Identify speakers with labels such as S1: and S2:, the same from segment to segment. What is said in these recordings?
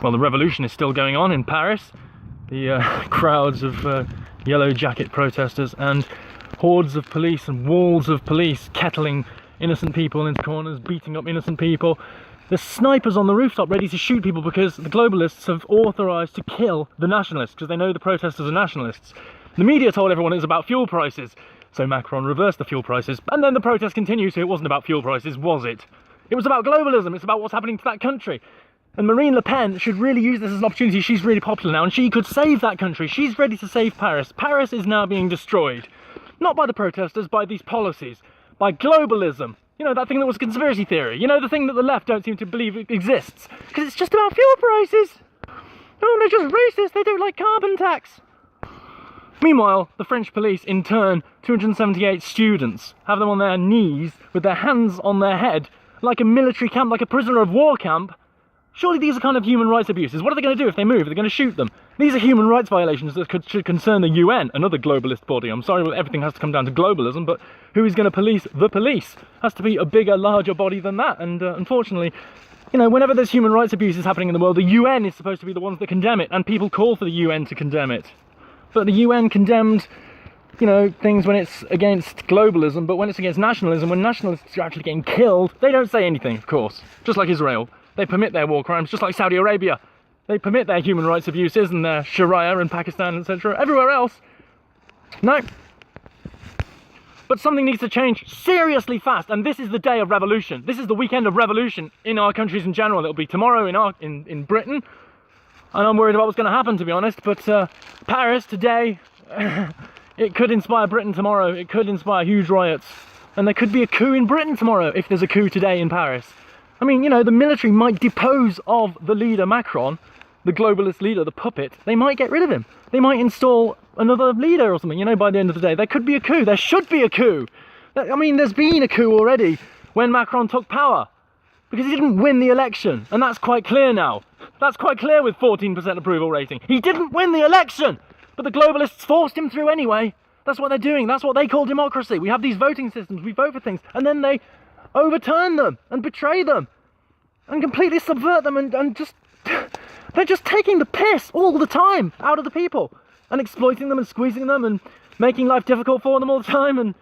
S1: Well, the revolution is still going on in Paris. The crowds of yellow jacket protesters and hordes of police and walls of police kettling innocent people into corners, beating up innocent people. There's snipers on the rooftop ready to shoot people because the globalists have authorised to kill the nationalists because they know the protesters are nationalists. The media told everyone it was about fuel prices, so Macron reversed the fuel prices, and then the protest continued, so it wasn't about fuel prices, was it? It was about globalism, it's about what's happening to that country. And Marine Le Pen should really use this as an opportunity. She's really popular now and she could save that country. She's ready to save Paris. Paris is now being destroyed. Not by the protesters, by these policies. By globalism. You know, that thing that was conspiracy theory. You know, the thing that the left don't seem to believe it exists. Because it's just about fuel prices. Oh, they're just racist. They don't like carbon tax. Meanwhile, the French police intern 278 students, have them on their knees with their hands on their head, like a military camp, like a prisoner of war camp. Surely these are kind of human rights abuses. What are they going to do if they move? They're going to shoot them. These are human rights violations that should concern the UN, another globalist body. I'm sorry, everything has to come down to globalism, but who is going to police the police? Has to be a bigger, larger body than that. And unfortunately, you know, whenever there's human rights abuses happening in the world, the UN is supposed to be the ones that condemn it, and people call for the UN to condemn it. But the UN condemned, you know, things when it's against globalism, but when it's against nationalism, when nationalists are actually getting killed, they don't say anything, of course. Just like Israel. They permit their war crimes, just like Saudi Arabia. They permit their human rights abuses and their Sharia in Pakistan, etc. Everywhere else, no. But something needs to change seriously fast, and this is the day of revolution. This is the weekend of revolution in our countries in general. It'll be tomorrow in Britain, and I'm worried about what's going to happen, to be honest. But Paris today, it could inspire Britain tomorrow. It could inspire huge riots, and there could be a coup in Britain tomorrow if there's a coup today in Paris. I mean, you know, the military might depose of the leader Macron, the globalist leader, the puppet. They might get rid of him. They might install another leader or something, you know, by the end of the day. There could be a coup. There should be a coup. I mean, there's been a coup already when Macron took power because he didn't win the election. And that's quite clear now. That's quite clear with 14% approval rating. He didn't win the election, but the globalists forced him through anyway. That's what they're doing. That's what they call democracy. We have these voting systems. We vote for things and then they overturn them and betray them and completely subvert them and just they're just taking the piss all the time out of the people and exploiting them and squeezing them and making life difficult for them all the time and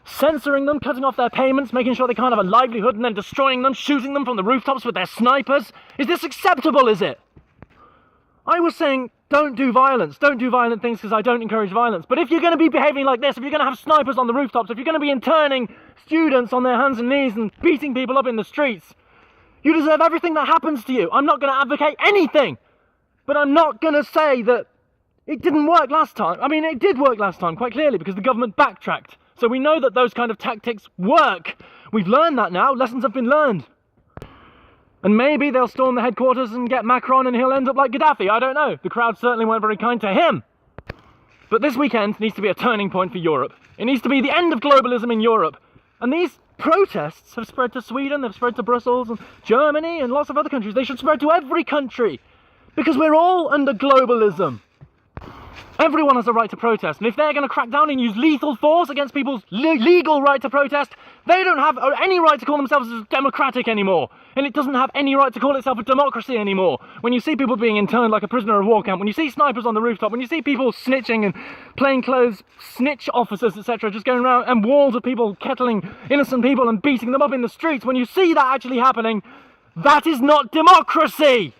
S1: censoring them, cutting off their payments, making sure they can't have a livelihood and then destroying them, shooting them from the rooftops with their snipers. Is this acceptable, is it? I was saying don't do violence, don't do violent things because I don't encourage violence. But if you're going to be behaving like this, if you're going to have snipers on the rooftops, if you're going to be interning students on their hands and knees and beating people up in the streets, you deserve everything that happens to you. I'm not going to advocate anything, but I'm not going to say that it didn't work last time. I mean, it did work last time quite clearly because the government backtracked. So we know that those kind of tactics work. We've learned that now. Lessons have been learned. And maybe they'll storm the headquarters and get Macron and he'll end up like Gaddafi. I don't know. The crowd certainly weren't very kind to him. But this weekend needs to be a turning point for Europe. It needs to be the end of globalism in Europe. And these protests have spread to Sweden, they've spread to Brussels and Germany and lots of other countries. They should spread to every country. Because we're all under globalism. Everyone has a right to protest, and if they're going to crack down and use lethal force against people's legal right to protest, they don't have any right to call themselves democratic anymore, and it doesn't have any right to call itself a democracy anymore. When you see people being interned like a prisoner of war camp, when you see snipers on the rooftop, when you see people snitching and plainclothes snitch officers, etc., just going around, and walls of people kettling innocent people and beating them up in the streets, when you see that actually happening, that is not democracy!